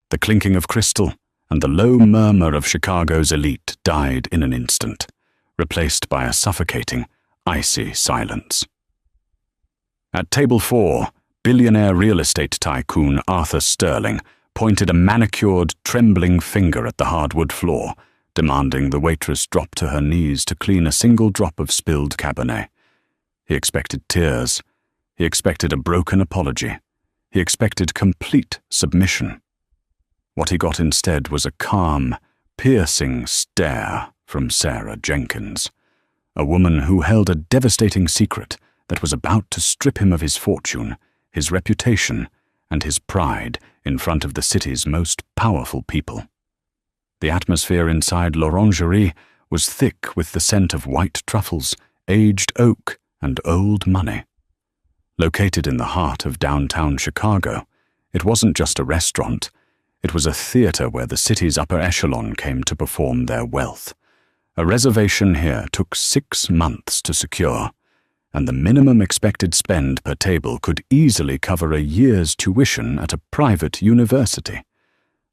The clinking of crystal and the low murmur of Chicago's elite died in an instant, replaced by a suffocating, icy silence. At table 4, billionaire real estate tycoon Arthur Sterling pointed a manicured, trembling finger at the hardwood floor, demanding the waitress drop to her knees to clean a single drop of spilled Cabernet. He expected tears. He expected a broken apology. He expected complete submission. What he got instead was a calm, piercing stare from Sarah Jenkins, a woman who held a devastating secret that was about to strip him of his fortune, his reputation, and his pride in front of the city's most powerful people. The atmosphere inside l'Orangerie was thick with the scent of white truffles, aged oak, and old money. Located in the heart of downtown Chicago, it wasn't just a restaurant. It was a theater where the city's upper echelon came to perform their wealth. A reservation here took 6 months to secure, and the minimum expected spend per table could easily cover a year's tuition at a private university.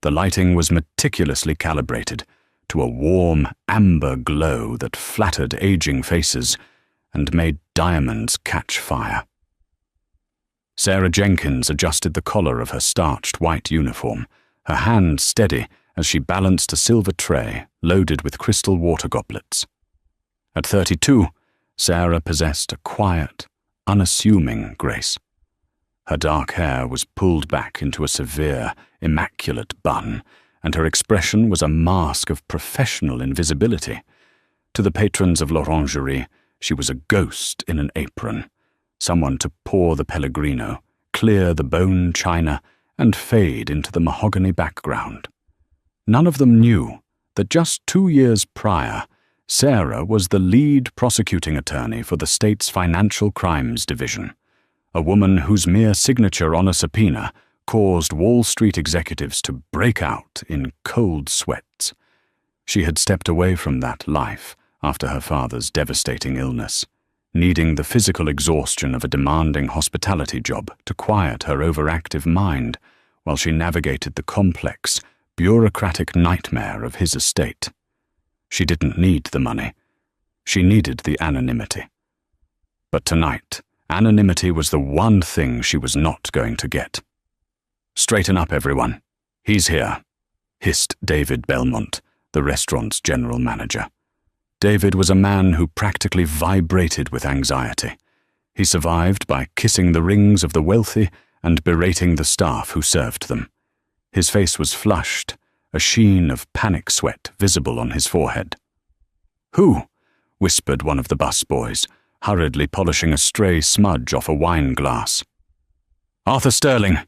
The lighting was meticulously calibrated to a warm, amber glow that flattered aging faces and made diamonds catch fire. Sarah Jenkins adjusted the collar of her starched white uniform, her hand steady as she balanced a silver tray loaded with crystal water goblets. At 32, Sarah possessed a quiet, unassuming grace. Her dark hair was pulled back into a severe, immaculate bun, and her expression was a mask of professional invisibility. To the patrons of l'Orangerie, she was a ghost in an apron, someone to pour the Pellegrino, clear the bone china, and fade into the mahogany background. None of them knew that just 2 years prior, Sarah was the lead prosecuting attorney for the state's Financial Crimes Division, a woman whose mere signature on a subpoena caused Wall Street executives to break out in cold sweats. She had stepped away from that life after her father's devastating illness, needing the physical exhaustion of a demanding hospitality job to quiet her overactive mind while she navigated the complex, bureaucratic nightmare of his estate. She didn't need the money. She needed the anonymity. But tonight, anonymity was the one thing she was not going to get. "Straighten up, everyone. He's here," hissed David Belmont, the restaurant's general manager. David was a man who practically vibrated with anxiety. He survived by kissing the rings of the wealthy and berating the staff who served them. His face was flushed, a sheen of panic sweat visible on his forehead. "Who?" whispered one of the busboys, hurriedly polishing a stray smudge off a wine glass. "Arthur Sterling,"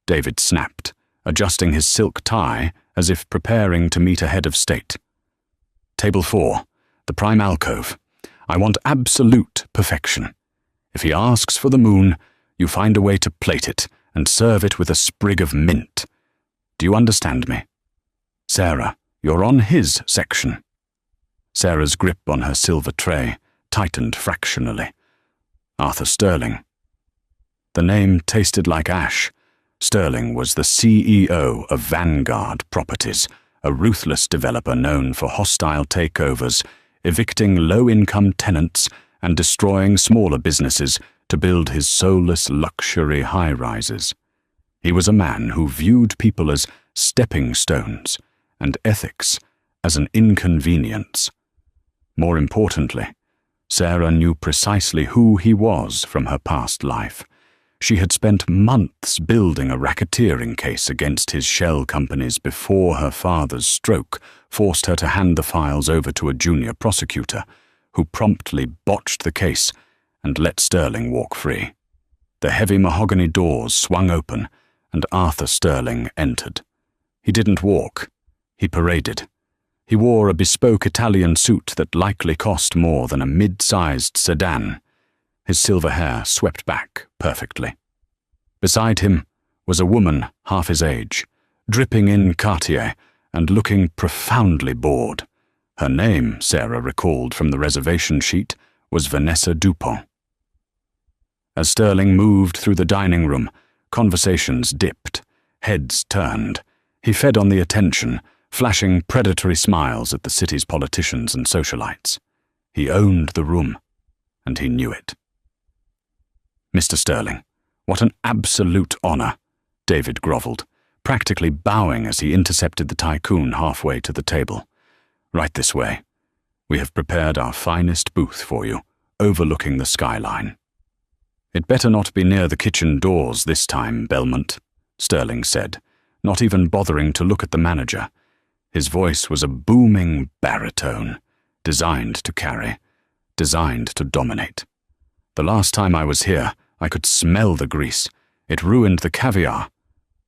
David snapped, adjusting his silk tie as if preparing to meet a head of state. "Table 4. The prime alcove. I want absolute perfection. If he asks for the moon, you find a way to plate it and serve it with a sprig of mint. Do you understand me? Sarah, you're on his section." Sarah's grip on her silver tray tightened fractionally. Arthur Sterling. The name tasted like ash. Sterling was the CEO of Vanguard Properties, a ruthless developer known for hostile takeovers, evicting low-income tenants and destroying smaller businesses to build his soulless luxury high-rises. He was a man who viewed people as stepping stones and ethics as an inconvenience. More importantly, Sarah knew precisely who he was from her past life. She had spent months building a racketeering case against his shell companies before her father's stroke forced her to hand the files over to a junior prosecutor, who promptly botched the case and let Sterling walk free. The heavy mahogany doors swung open, and Arthur Sterling entered. He didn't walk. He paraded. He wore a bespoke Italian suit that likely cost more than a mid-sized sedan. His silver hair swept back perfectly. Beside him was a woman half his age, dripping in Cartier and looking profoundly bored. Her name, Sarah recalled from the reservation sheet, was Vanessa Dupont. As Sterling moved through the dining room, conversations dipped, heads turned, He fed on the attention, flashing predatory smiles at the city's politicians and socialites. He owned the room, and he knew it. "Mr. Sterling, what an absolute honor," David grovelled, practically bowing as he intercepted the tycoon halfway to the table. "Right this way. We have prepared our finest booth for you, overlooking the skyline." "It better not be near the kitchen doors this time, Belmont," Sterling said, not even bothering to look at the manager. His voice was a booming baritone, designed to carry, designed to dominate. "The last time I was here, I could smell the grease. It ruined the caviar."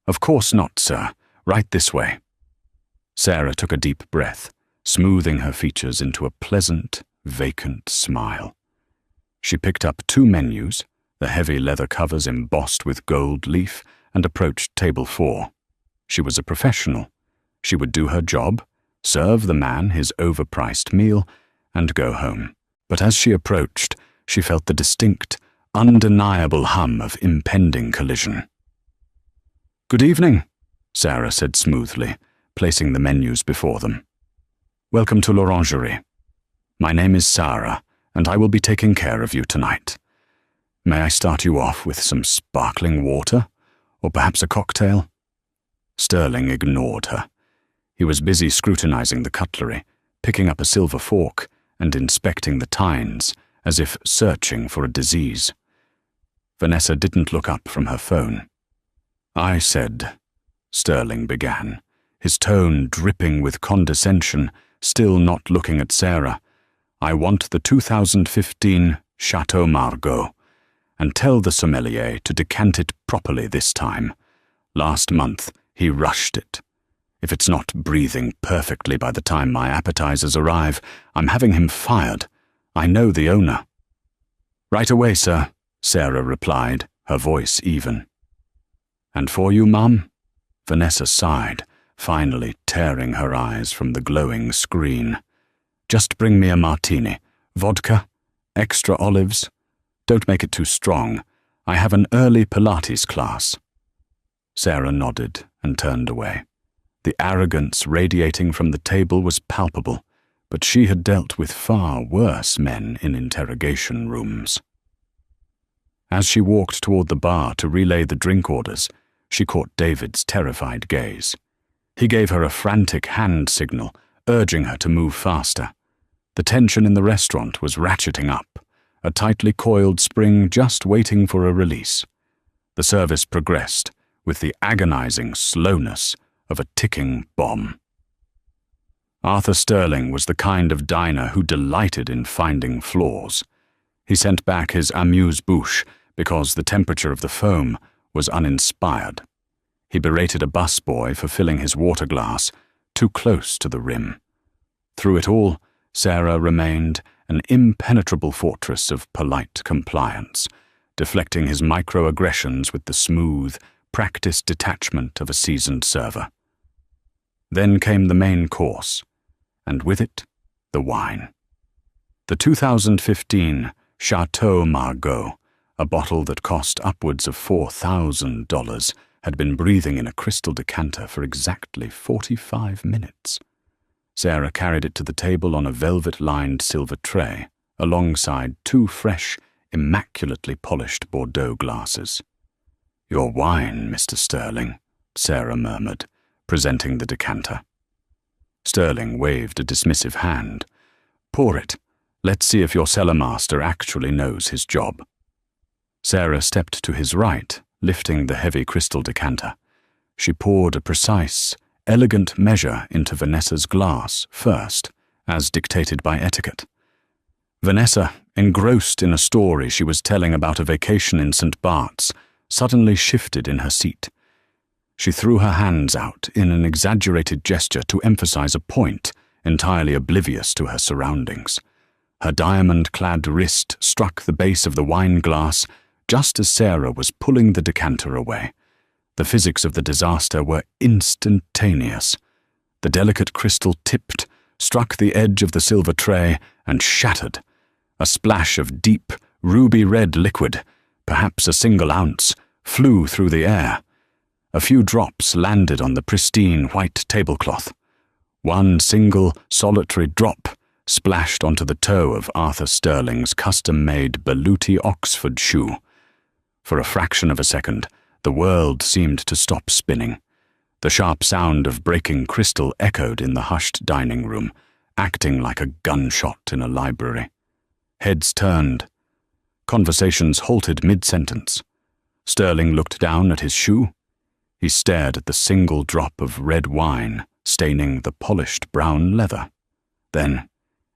"Of course not, sir. Right this way." Sarah took a deep breath, smoothing her features into a pleasant, vacant smile. She picked up 2 menus, the heavy leather covers embossed with gold leaf, and approached table 4. She was a professional. She would do her job, serve the man his overpriced meal, and go home. But as she approached, she felt the distinct, undeniable hum of impending collision. "Good evening," Sarah said smoothly, placing the menus before them. "Welcome to l'Orangerie. My name is Sarah, and I will be taking care of you tonight. May I start you off with some sparkling water, or perhaps a cocktail?" Sterling ignored her. He was busy scrutinizing the cutlery, picking up a silver fork, and inspecting the tines, as if searching for a disease. Vanessa didn't look up from her phone. "I said," Sterling began, his tone dripping with condescension, still not looking at Sarah, "I want the 2015 Chateau Margaux, and tell the sommelier to decant it properly this time. Last month, he rushed it. If it's not breathing perfectly by the time my appetizers arrive, I'm having him fired. I know the owner." "Right away, sir," Sarah replied, her voice even. "And for you, Mum?" Vanessa sighed, finally tearing her eyes from the glowing screen. "Just bring me a martini. Vodka? Extra olives? Don't make it too strong. I have an early Pilates class." Sarah nodded and turned away. The arrogance radiating from the table was palpable, but she had dealt with far worse men in interrogation rooms. As she walked toward the bar to relay the drink orders, she caught David's terrified gaze. He gave her a frantic hand signal, urging her to move faster. The tension in the restaurant was ratcheting up, a tightly coiled spring just waiting for a release. The service progressed with the agonizing slowness of a ticking bomb. Arthur Sterling was the kind of diner who delighted in finding flaws. He sent back his amuse-bouche because the temperature of the foam was uninspired. He berated a busboy for filling his water glass too close to the rim. Through it all, Sarah remained an impenetrable fortress of polite compliance, deflecting his microaggressions with the smooth, practiced detachment of a seasoned server. Then came the main course, and with it, the wine. The 2015 Chateau Margaux, a bottle that cost upwards of $4,000, had been breathing in a crystal decanter for exactly 45 minutes. Sarah carried it to the table on a velvet-lined silver tray, alongside 2 fresh, immaculately polished Bordeaux glasses. "Your wine, Mr. Sterling," Sarah murmured, presenting the decanter. Sterling waved a dismissive hand. "Pour it. Let's see if your cellar master actually knows his job." Sarah stepped to his right, lifting the heavy crystal decanter. She poured a precise, elegant measure into Vanessa's glass first, as dictated by etiquette. Vanessa, engrossed in a story she was telling about a vacation in St. Bart's, suddenly shifted in her seat. She threw her hands out in an exaggerated gesture to emphasize a point, entirely oblivious to her surroundings. Her diamond-clad wrist struck the base of the wine glass just as Sarah was pulling the decanter away. The physics of the disaster were instantaneous. The delicate crystal tipped, struck the edge of the silver tray, and shattered. A splash of deep, ruby-red liquid, perhaps a single ounce, flew through the air. A few drops landed on the pristine white tablecloth. One single, solitary drop splashed onto the toe of Arthur Sterling's custom-made Baluti Oxford shoe. For a fraction of a second, the world seemed to stop spinning. The sharp sound of breaking crystal echoed in the hushed dining room, acting like a gunshot in a library. Heads turned. Conversations halted mid-sentence. Sterling looked down at his shoe. He stared at the single drop of red wine staining the polished brown leather. Then,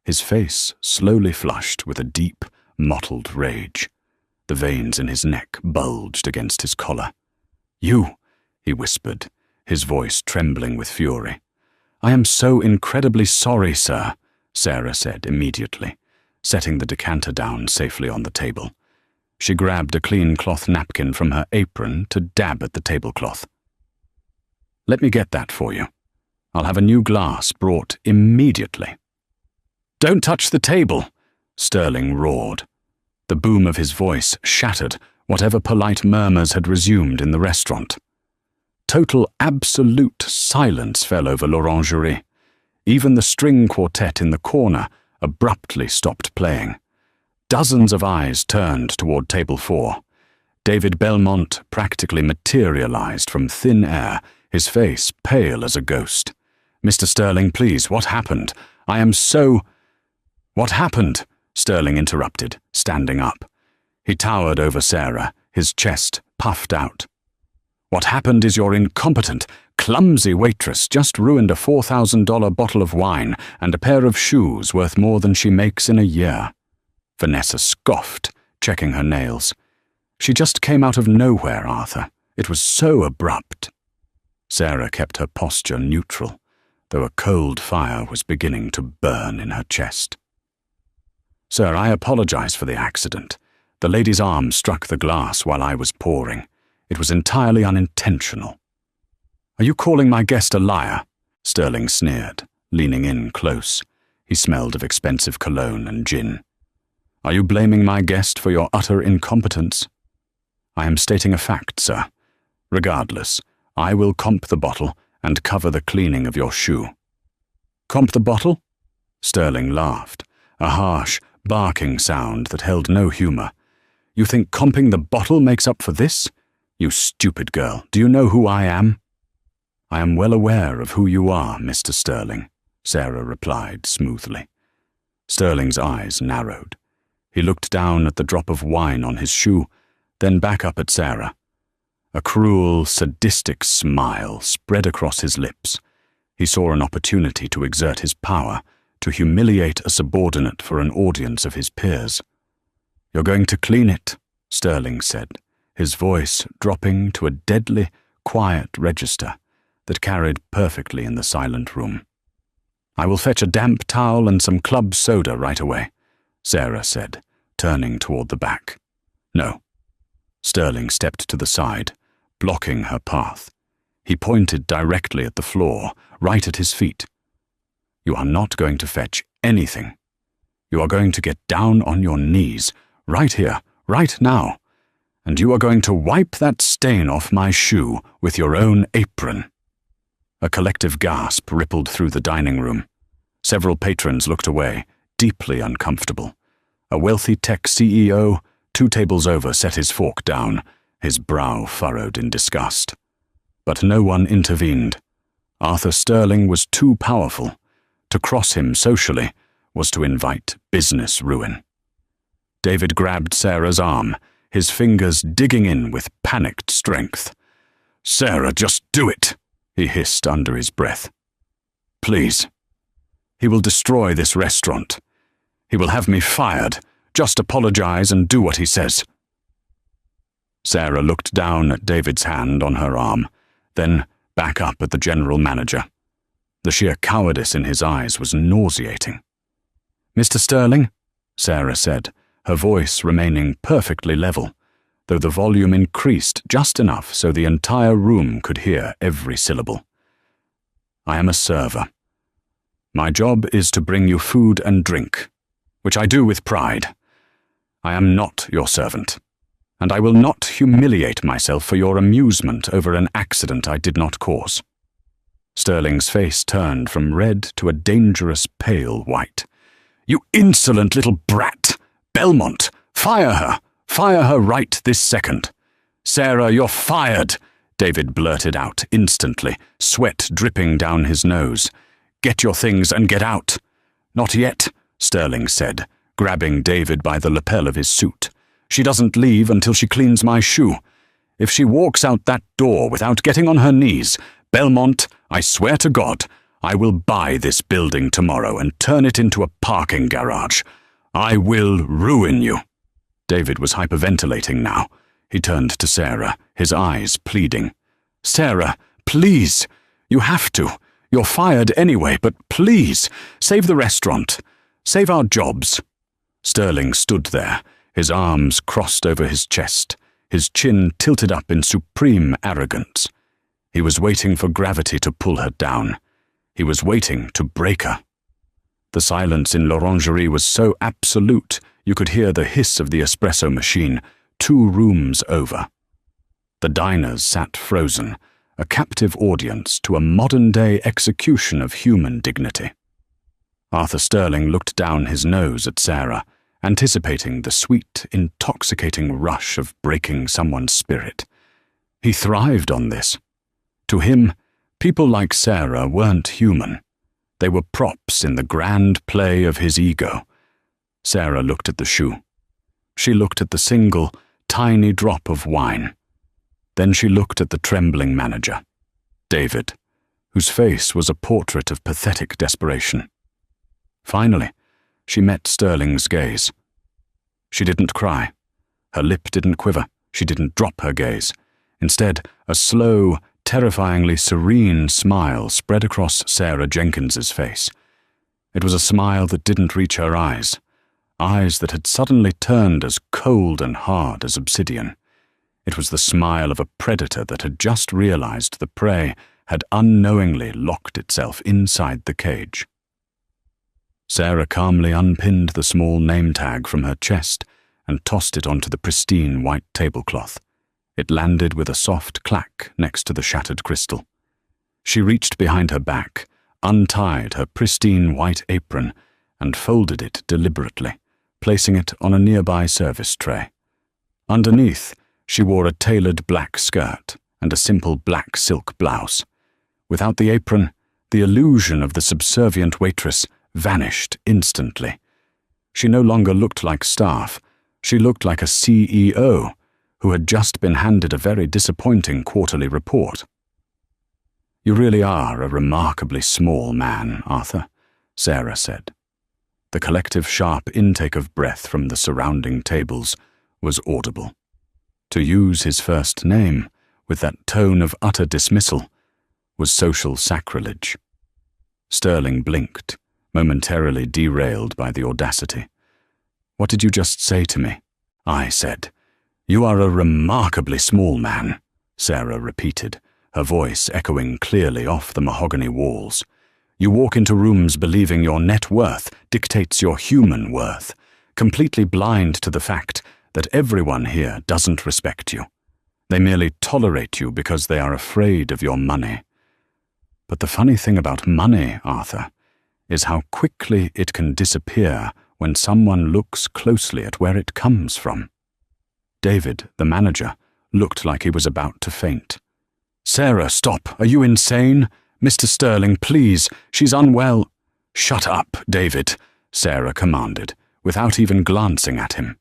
his face slowly flushed with a deep, mottled rage. The veins in his neck bulged against his collar. "You," he whispered, his voice trembling with fury. "I am so incredibly sorry, sir," Sarah said immediately, setting the decanter down safely on the table. She grabbed a clean cloth napkin from her apron to dab at the tablecloth. "Let me get that for you. I'll have a new glass brought immediately." "Don't touch the table," Sterling roared. The boom of his voice shattered whatever polite murmurs had resumed in the restaurant. Total absolute silence fell over l'Orangerie. Even the string quartet in the corner abruptly stopped playing. Dozens of eyes turned toward table 4. David Belmont practically materialized from thin air, his face pale as a ghost. "Mr. Sterling, please, what happened? I am so—" "What happened?" Sterling interrupted, standing up. He towered over Sarah, his chest puffed out. "What happened is your incompetent, clumsy waitress just ruined a $4,000 bottle of wine and a pair of shoes worth more than she makes in a year." Vanessa scoffed, checking her nails. "She just came out of nowhere, Arthur. It was so abrupt." Sarah kept her posture neutral, though a cold fire was beginning to burn in her chest. "Sir, I apologize for the accident. The lady's arm struck the glass while I was pouring. It was entirely unintentional." "Are you calling my guest a liar?" Sterling sneered, leaning in close. He smelled of expensive cologne and gin. "Are you blaming my guest for your utter incompetence?" "I am stating a fact, sir. Regardless, I will comp the bottle and cover the cleaning of your shoe." "Comp the bottle?" Sterling laughed, a harsh, barking sound that held no humor. "You think comping the bottle makes up for this? You stupid girl, do you know who I am?" "I am well aware of who you are, Mr. Sterling," Sarah replied smoothly. Sterling's eyes narrowed. He looked down at the drop of wine on his shoe, then back up at Sarah. A cruel, sadistic smile spread across his lips. He saw an opportunity to exert his power, to humiliate a subordinate for an audience of his peers. "You're going to clean it," Sterling said, his voice dropping to a deadly, quiet register that carried perfectly in the silent room. "I will fetch a damp towel and some club soda right away," Sarah said, turning toward the back. "No." Sterling stepped to the side, blocking her path. He pointed directly at the floor, right at his feet. "You are not going to fetch anything. You are going to get down on your knees, right here, right now, and you are going to wipe that stain off my shoe with your own apron." A collective gasp rippled through the dining room. Several patrons looked away, deeply uncomfortable. A wealthy tech CEO, 2 tables over, set his fork down, his brow furrowed in disgust. But no one intervened. Arthur Sterling was too powerful. To cross him socially was to invite business ruin. David grabbed Sarah's arm, his fingers digging in with panicked strength. "Sarah, just do it," he hissed under his breath. "Please. He will destroy this restaurant. He will have me fired. Just apologize and do what he says." Sarah looked down at David's hand on her arm, then back up at the general manager. The sheer cowardice in his eyes was nauseating. "Mr. Sterling," Sarah said, her voice remaining perfectly level, though the volume increased just enough so the entire room could hear every syllable. "I am a server. My job is to bring you food and drink, which I do with pride. I am not your servant. and I will not humiliate myself for your amusement over an accident I did not cause." Sterling's face turned from red to a dangerous pale white. "You insolent little brat! Belmont, fire her! Fire her right this second!" "Sarah, you're fired!" David blurted out instantly, sweat dripping down his nose. "Get your things and get out." "Not yet," Sterling said, grabbing David by the lapel of his suit. "She doesn't leave until she cleans my shoe. If she walks out that door without getting on her knees, Belmont, I swear to God, I will buy this building tomorrow and turn it into a parking garage. I will ruin you." David was hyperventilating now. He turned to Sarah, his eyes pleading. "Sarah, please, you have to. You're fired anyway, but please, save the restaurant. Save our jobs." Sterling stood there, his arms crossed over his chest, his chin tilted up in supreme arrogance. He was waiting for gravity to pull her down. He was waiting to break her. The silence in l'Orangerie was so absolute you could hear the hiss of the espresso machine 2 rooms over. The diners sat frozen, a captive audience to a modern-day execution of human dignity. Arthur Sterling looked down his nose at Sarah, anticipating the sweet, intoxicating rush of breaking someone's spirit. He thrived on this. To him, people like Sarah weren't human. They were props in the grand play of his ego. Sarah looked at the shoe. She looked at the single, tiny drop of wine. Then she looked at the trembling manager, David, whose face was a portrait of pathetic desperation. Finally, she met Sterling's gaze. She didn't cry. Her lip didn't quiver. She didn't drop her gaze. Instead, a slow, terrifyingly serene smile spread across Sarah Jenkins's face. It was a smile that didn't reach her eyes that had suddenly turned as cold and hard as obsidian. It was the smile of a predator that had just realized the prey had unknowingly locked itself inside the cage. Sarah calmly unpinned the small name tag from her chest and tossed it onto the pristine white tablecloth. It landed with a soft clack next to the shattered crystal. She reached behind her back, untied her pristine white apron, and folded it deliberately, placing it on a nearby service tray. Underneath, she wore a tailored black skirt and a simple black silk blouse. Without the apron, the illusion of the subservient waitress vanished instantly. She no longer looked like staff. She looked like a CEO who had just been handed a very disappointing quarterly report. "You really are a remarkably small man, Arthur," Sarah said. The collective sharp intake of breath from the surrounding tables was audible. To use his first name with that tone of utter dismissal was social sacrilege. Sterling blinked, momentarily derailed by the audacity. "What did you just say to me?" I said. "You are a remarkably small man," Sarah repeated, her voice echoing clearly off the mahogany walls. "You walk into rooms believing your net worth dictates your human worth, completely blind to the fact that everyone here doesn't respect you. They merely tolerate you because they are afraid of your money. But the funny thing about money, Arthur, is how quickly it can disappear when someone looks closely at where it comes from." David, the manager, looked like he was about to faint. "Sarah, stop! Are you insane? Mr. Sterling, please, she's unwell." "Shut up, David," Sarah commanded, without even glancing at him.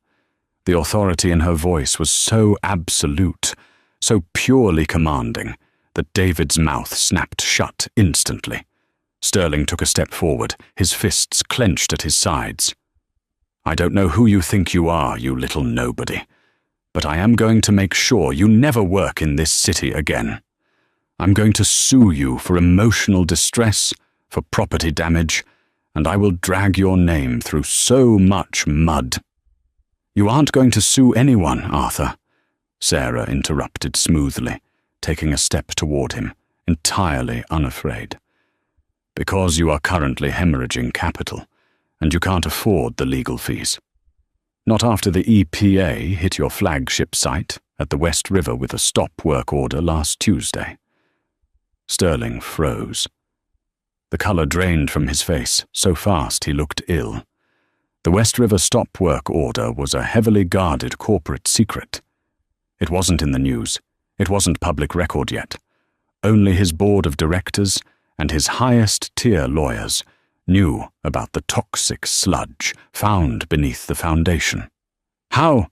The authority in her voice was so absolute, so purely commanding, that David's mouth snapped shut instantly. Sterling took a step forward, his fists clenched at his sides. "I don't know who you think you are, you little nobody, but I am going to make sure you never work in this city again. I'm going to sue you for emotional distress, for property damage, and I will drag your name through so much mud." "You aren't going to sue anyone, Arthur," Sarah interrupted smoothly, taking a step toward him, entirely unafraid. "Because you are currently hemorrhaging capital, and you can't afford the legal fees. Not after the EPA hit your flagship site at the West River with a stop work order last Tuesday. Sterling froze. The colour drained from his face so fast he looked ill. The West River stop work order was a heavily guarded corporate secret. It wasn't in the news. It wasn't public record yet. Only his board of directors and his highest-tier lawyers knew about the toxic sludge found beneath the foundation. How?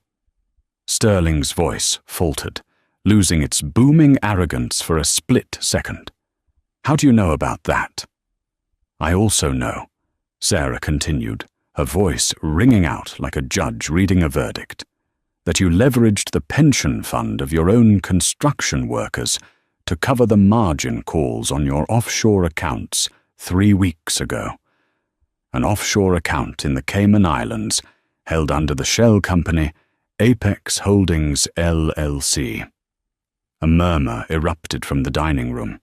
Sterling's voice faltered, losing its booming arrogance for a split second. How do you know about that? I also know, Sarah continued, her voice ringing out like a judge reading a verdict, that you leveraged the pension fund of your own construction workers to cover the margin calls on your offshore accounts 3 weeks ago. An offshore account in the Cayman Islands held under the shell company Apex Holdings LLC. A murmur erupted from the dining room.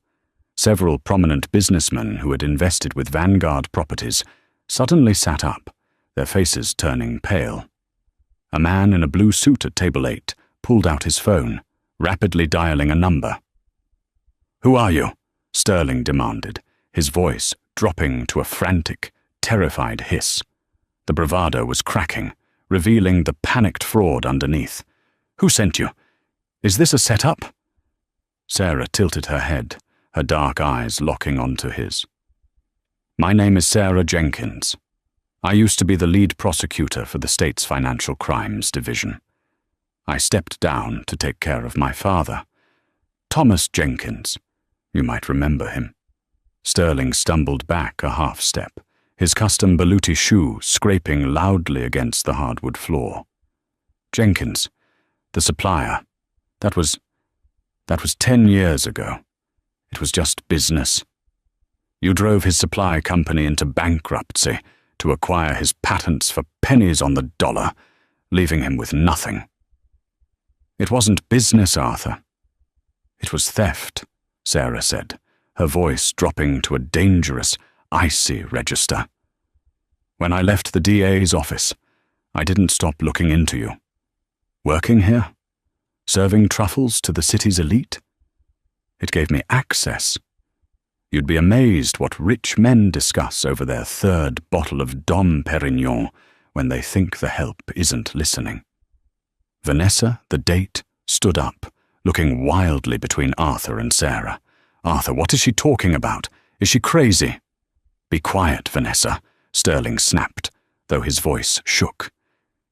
Several prominent businessmen who had invested with Vanguard Properties suddenly sat up, their faces turning pale. A man in a blue suit at table 8 pulled out his phone, rapidly dialing a number. "Who are you?" Sterling demanded, his voice dropping to a frantic, terrified hiss. The bravado was cracking, revealing the panicked fraud underneath. "Who sent you? Is this a setup?" Sarah tilted her head, her dark eyes locking onto his. "My name is Sarah Jenkins. I used to be the lead prosecutor for the state's financial crimes division. I stepped down to take care of my father, Thomas Jenkins. You might remember him." Sterling stumbled back a half step, his custom baluti shoe scraping loudly against the hardwood floor. "Jenkins, the supplier. That was 10 years ago. It was just business. You drove his supply company into bankruptcy to acquire his patents for pennies on the dollar, leaving him with nothing." "It wasn't business, Arthur. It was theft," Sarah said, her voice dropping to a dangerous, icy register. "When I left the DA's office, I didn't stop looking into you. Working here? Serving truffles to the city's elite? It gave me access. You'd be amazed what rich men discuss over their 3rd bottle of Dom Perignon when they think the help isn't listening." Vanessa, the date, stood up, looking wildly between Arthur and Sarah. "Arthur, what is she talking about? Is she crazy?" "Be quiet, Vanessa," Sterling snapped, though his voice shook.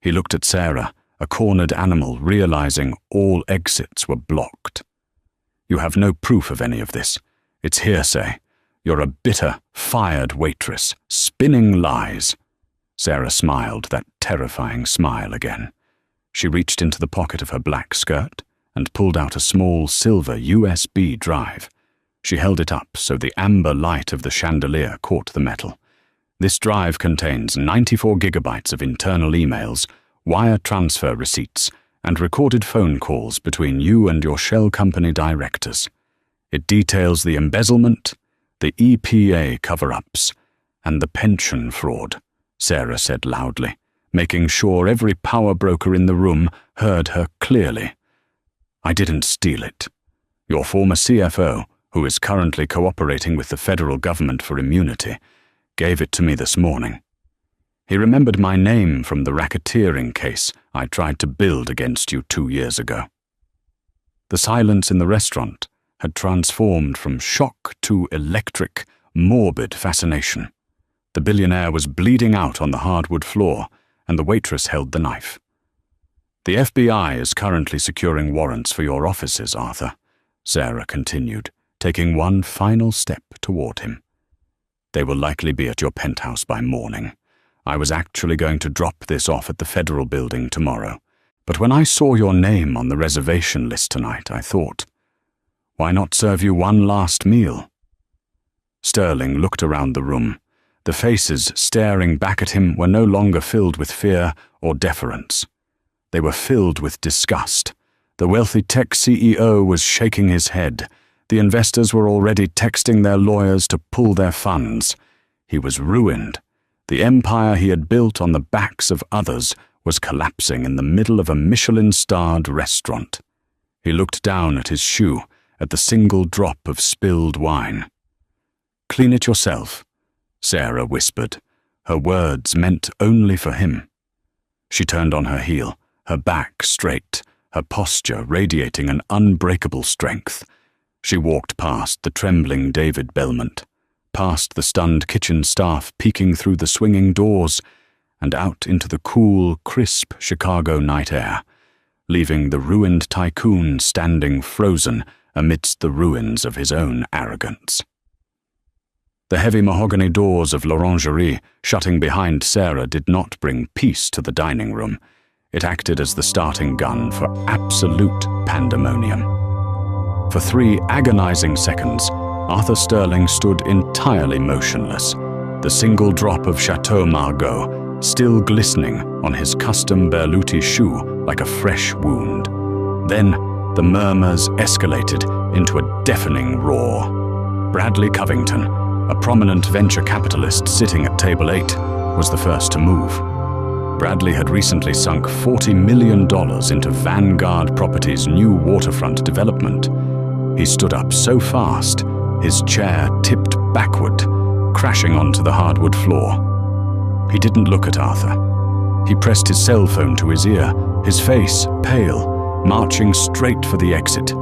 He looked at Sarah, a cornered animal, realizing all exits were blocked. "You have no proof of any of this. It's hearsay. You're a bitter, fired waitress, spinning lies." Sarah smiled that terrifying smile again. She reached into the pocket of her black skirt and pulled out a small silver USB drive. She held it up so the amber light of the chandelier caught the metal. "This drive contains 94 gigabytes of internal emails, wire transfer receipts, and recorded phone calls between you and your shell company directors. It details the embezzlement, the EPA cover-ups, and the pension fraud," Sarah said loudly, making sure every power broker in the room heard her clearly. "I didn't steal it. Your former CFO, who is currently cooperating with the federal government for immunity, gave it to me this morning. He remembered my name from the racketeering case I tried to build against you 2 years ago." The silence in the restaurant had transformed from shock to electric, morbid fascination. The billionaire was bleeding out on the hardwood floor, and the waitress held the knife. "The FBI is currently securing warrants for your offices, Arthur," Sarah continued, taking one final step toward him. "They will likely be at your penthouse by morning. I was actually going to drop this off at the federal building tomorrow, but when I saw your name on the reservation list tonight, I thought, why not serve you one last meal?" Sterling looked around the room. The faces staring back at him were no longer filled with fear or deference. They were filled with disgust. The wealthy tech CEO was shaking his head. The investors were already texting their lawyers to pull their funds. He was ruined. The empire he had built on the backs of others was collapsing in the middle of a Michelin-starred restaurant. He looked down at his shoe, at the single drop of spilled wine. "Clean it yourself," Sarah whispered, her words meant only for him. She turned on her heel, her back straight, her posture radiating an unbreakable strength. She walked past the trembling David Belmont, past the stunned kitchen staff peeking through the swinging doors, and out into the cool, crisp Chicago night air, leaving the ruined tycoon standing frozen amidst the ruins of his own arrogance. The heavy mahogany doors of l'Orangerie shutting behind Sarah did not bring peace to the dining room. It acted as the starting gun for absolute pandemonium. For 3 agonizing seconds, Arthur Sterling stood entirely motionless, the single drop of Chateau Margaux still glistening on his custom Berluti shoe like a fresh wound. Then the murmurs escalated into a deafening roar. Bradley Covington, a prominent venture capitalist sitting at table 8, was the first to move. Bradley had recently sunk $40 million into Vanguard Properties' new waterfront development. He stood up so fast, his chair tipped backward, crashing onto the hardwood floor. He didn't look at Arthur. He pressed his cell phone to his ear, his face pale, marching straight for the exit.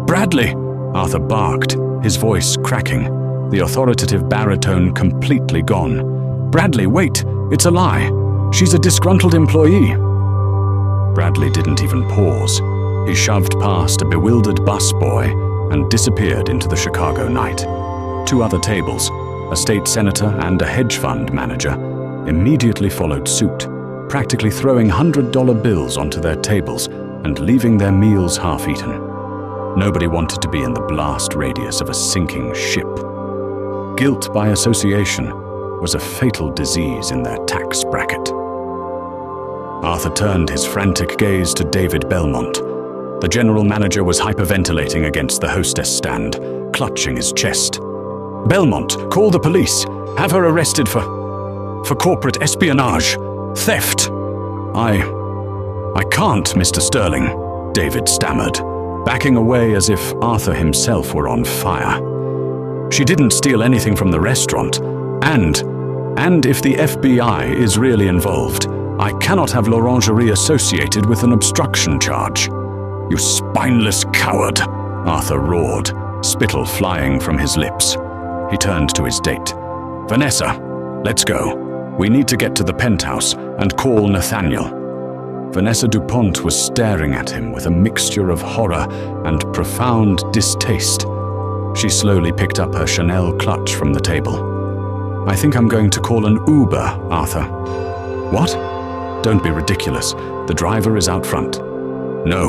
"Bradley!" Arthur barked, his voice cracking, the authoritative baritone completely gone. "Bradley, wait! It's a lie! She's a disgruntled employee!" Bradley didn't even pause. He shoved past a bewildered busboy and disappeared into the Chicago night. 2 other tables, a state senator and a hedge fund manager, immediately followed suit, practically throwing $100 bills onto their tables and leaving their meals half-eaten. Nobody wanted to be in the blast radius of a sinking ship. Guilt by association was a fatal disease in their tax bracket. Arthur turned his frantic gaze to David Belmont. The general manager was hyperventilating against the hostess stand, clutching his chest. "Belmont, call the police. Have her arrested for corporate espionage, theft." I can't, Mr. Sterling," David stammered, backing away as if Arthur himself were on fire. "She didn't steal anything from the restaurant, and if the FBI is really involved, I cannot have l'Orangerie associated with an obstruction charge." "You spineless coward," Arthur roared, spittle flying from his lips. He turned to his date. "Vanessa, let's go. We need to get to the penthouse and call Nathaniel." Vanessa DuPont was staring at him with a mixture of horror and profound distaste. She slowly picked up her Chanel clutch from the table. "I think I'm going to call an Uber, Arthur." "What?" "Don't be ridiculous. The driver is out front." "No,"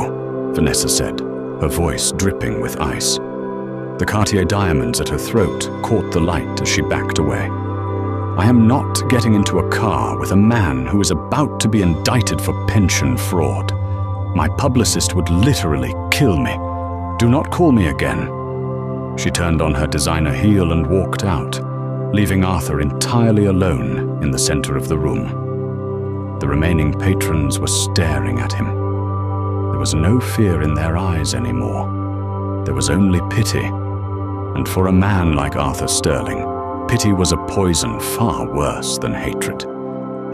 Vanessa said, her voice dripping with ice. The Cartier diamonds at her throat caught the light as she backed away. "I am not getting into a car with a man who is about to be indicted for pension fraud. My publicist would literally kill me. Do not call me again." She turned on her designer heel and walked out, leaving Arthur entirely alone in the center of the room. The remaining patrons were staring at him. There was no fear in their eyes anymore. There was only pity. And for a man like Arthur Sterling, pity was a poison far worse than hatred.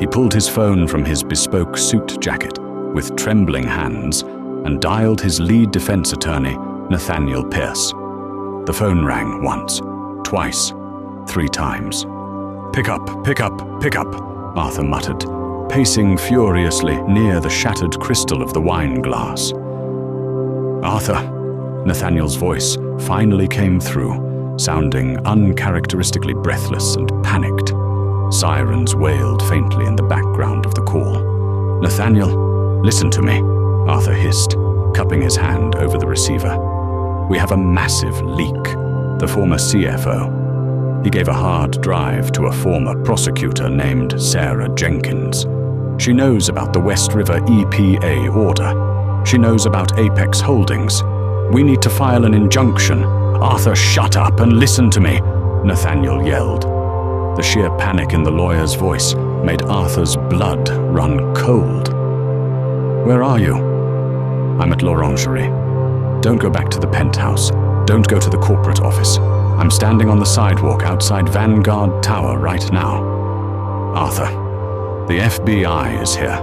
He pulled his phone from his bespoke suit jacket with trembling hands and dialed his lead defense attorney, Nathaniel Pierce. The phone rang once, twice, 3 times. "Pick up, pick up, pick up," Arthur muttered, pacing furiously near the shattered crystal of the wine glass. "Arthur," Nathaniel's voice finally came through, sounding uncharacteristically breathless and panicked. Sirens wailed faintly in the background of the call. "Nathaniel, listen to me," Arthur hissed, cupping his hand over the receiver. "We have a massive leak." The former CFO. He gave a hard drive to a former prosecutor named Sarah Jenkins. She knows about the West River EPA order. She knows about Apex Holdings. We need to file an injunction. "Arthur, shut up and listen to me," Nathaniel yelled. The sheer panic in the lawyer's voice made Arthur's blood run cold. Where are you? I'm at l'Orangerie. Don't go back to the penthouse. Don't go to the corporate office. I'm standing on the sidewalk outside Vanguard Tower right now. Arthur, the FBI is here.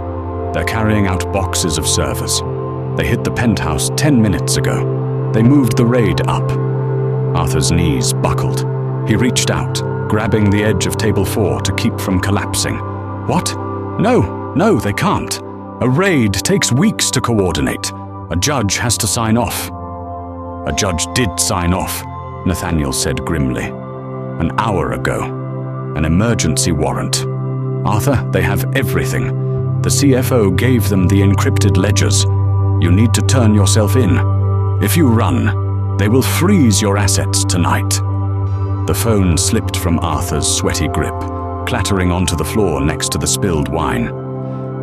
They're carrying out boxes of servers. They hit the penthouse 10 minutes ago. They moved the raid up. Arthur's knees buckled. He reached out, grabbing the edge of table 4 to keep from collapsing. What? No, they can't. A raid takes weeks to coordinate. A judge has to sign off. A judge did sign off, Nathaniel said grimly. An hour ago. An emergency warrant. Arthur, they have everything. The CFO gave them the encrypted ledgers. You need to turn yourself in. If you run, they will freeze your assets tonight. The phone slipped from Arthur's sweaty grip, clattering onto the floor next to the spilled wine.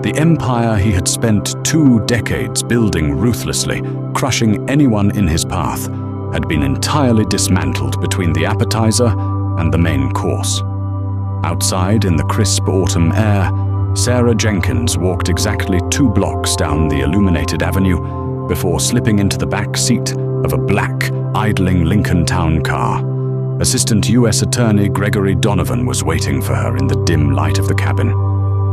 The empire he had spent 2 decades building ruthlessly, crushing anyone in his path, had been entirely dismantled between the appetizer and the main course. Outside, in the crisp autumn air, Sarah Jenkins walked exactly 2 blocks down the illuminated avenue before slipping into the back seat of a black, idling Lincoln Town car. Assistant U.S. Attorney Gregory Donovan was waiting for her in the dim light of the cabin.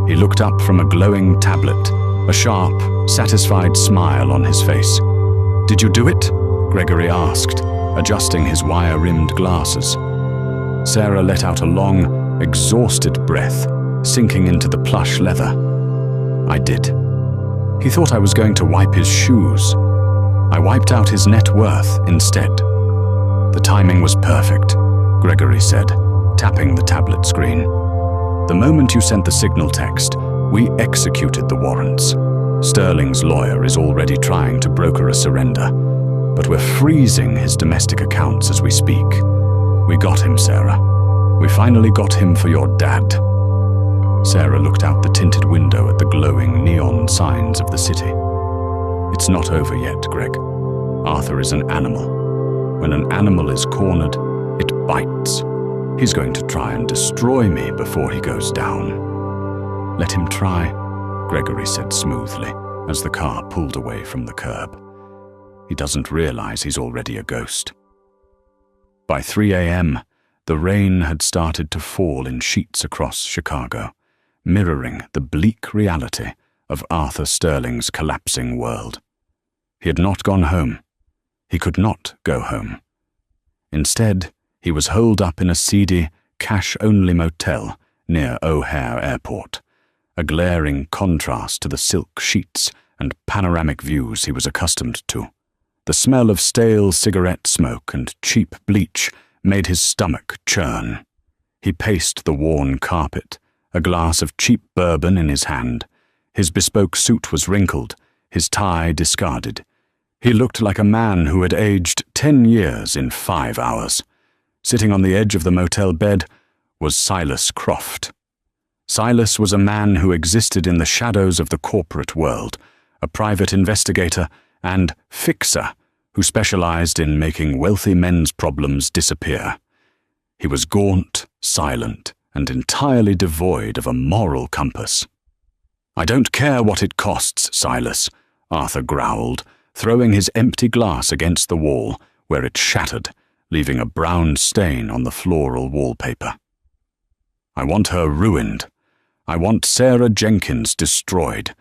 He looked up from a glowing tablet, a sharp, satisfied smile on his face. "Did you do it?" Gregory asked, adjusting his wire-rimmed glasses. Sarah let out a long, exhausted breath, sinking into the plush leather. "I did. He thought I was going to wipe his shoes. I wiped out his net worth instead." "The timing was perfect," Gregory said, tapping the tablet screen. "The moment you sent the signal text, we executed the warrants. Sterling's lawyer is already trying to broker a surrender, but we're freezing his domestic accounts as we speak. We got him, Sarah. We finally got him for your dad." Sarah looked out the tinted window at the glowing neon signs of the city. "It's not over yet, Greg. Arthur is an animal. When an animal is cornered, it bites. He's going to try and destroy me before he goes down." "Let him try," Gregory said smoothly as the car pulled away from the curb. "He doesn't realize he's already a ghost." By 3 a.m., the rain had started to fall in sheets across Chicago, mirroring the bleak reality of Arthur Sterling's collapsing world. He had not gone home. He could not go home. Instead, he was holed up in a seedy, cash-only motel near O'Hare Airport, a glaring contrast to the silk sheets and panoramic views he was accustomed to. The smell of stale cigarette smoke and cheap bleach made his stomach churn. He paced the worn carpet, a glass of cheap bourbon in his hand. His bespoke suit was wrinkled, his tie discarded. He looked like a man who had aged 10 years in 5 hours. Sitting on the edge of the motel bed was Silas Croft. Silas was a man who existed in the shadows of the corporate world, a private investigator and fixer who specialized in making wealthy men's problems disappear. He was gaunt, silent, and entirely devoid of a moral compass. "I don't care what it costs, Silas," Arthur growled, throwing his empty glass against the wall, where it shattered, leaving a brown stain on the floral wallpaper. "I want her ruined. I want Sarah Jenkins destroyed.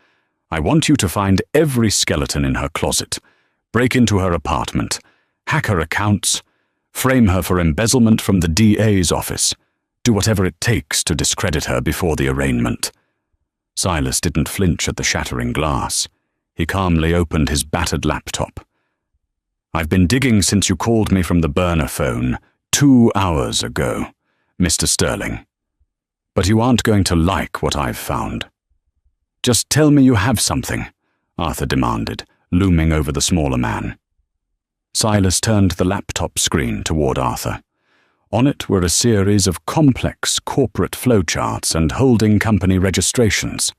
I want you to find every skeleton in her closet, break into her apartment, hack her accounts, frame her for embezzlement from the DA's office, do whatever it takes to discredit her before the arraignment." Silas didn't flinch at the shattering glass. He calmly opened his battered laptop. "I've been digging since you called me from the burner phone 2 hours ago, Mr. Sterling. But you aren't going to like what I've found." "Just tell me you have something," Arthur demanded, looming over the smaller man. Silas turned the laptop screen toward Arthur. On it were a series of complex corporate flowcharts and holding company registrations.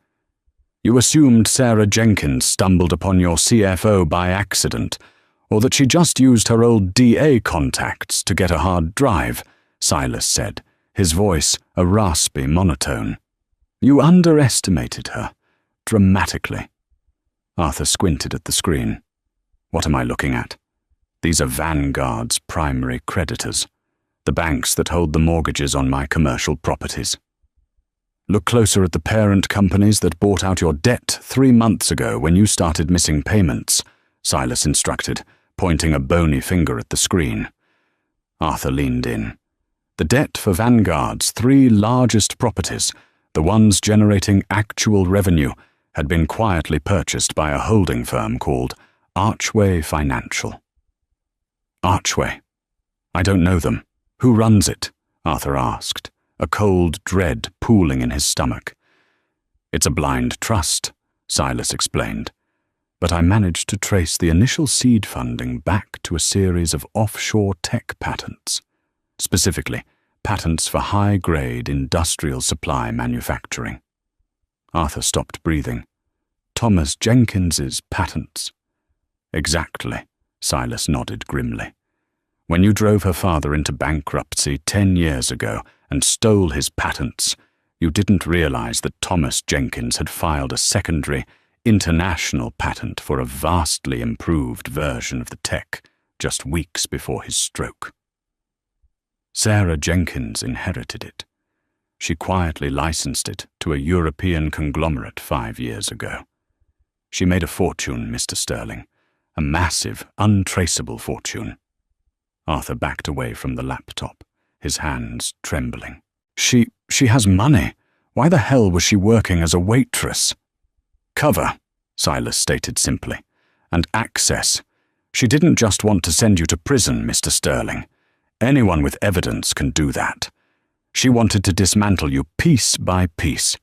"You assumed Sarah Jenkins stumbled upon your CFO by accident, or that she just used her old DA contacts to get a hard drive," Silas said, his voice a raspy monotone. "You underestimated her, dramatically." Arthur squinted at the screen. What am I looking at? These are Vanguard's primary creditors, the banks that hold the mortgages on my commercial properties. Look closer at the parent companies that bought out your debt 3 months ago when you started missing payments, Silas instructed, pointing a bony finger at the screen. Arthur leaned in. The debt for Vanguard's 3 largest properties, the ones generating actual revenue, had been quietly purchased by a holding firm called Archway Financial. Archway? I don't know them. Who runs it? Arthur asked, a cold dread pooling in his stomach. It's a blind trust, Silas explained, but I managed to trace the initial seed funding back to a series of offshore tech patents, specifically patents for high-grade industrial supply manufacturing. Arthur stopped breathing. Thomas Jenkins's patents. Exactly, Silas nodded grimly. When you drove her father into bankruptcy 10 years ago and stole his patents, you didn't realize that Thomas Jenkins had filed a secondary, international patent for a vastly improved version of the tech just weeks before his stroke. Sarah Jenkins inherited it. She quietly licensed it to a European conglomerate 5 years ago. She made a fortune, Mr. Sterling, a massive, untraceable fortune. Arthur backed away from the laptop, his hands trembling. She has money. Why the hell was she working as a waitress? Cover, Silas stated simply, and access. She didn't just want to send you to prison, Mr. Sterling. Anyone with evidence can do that. She wanted to dismantle you piece by piece.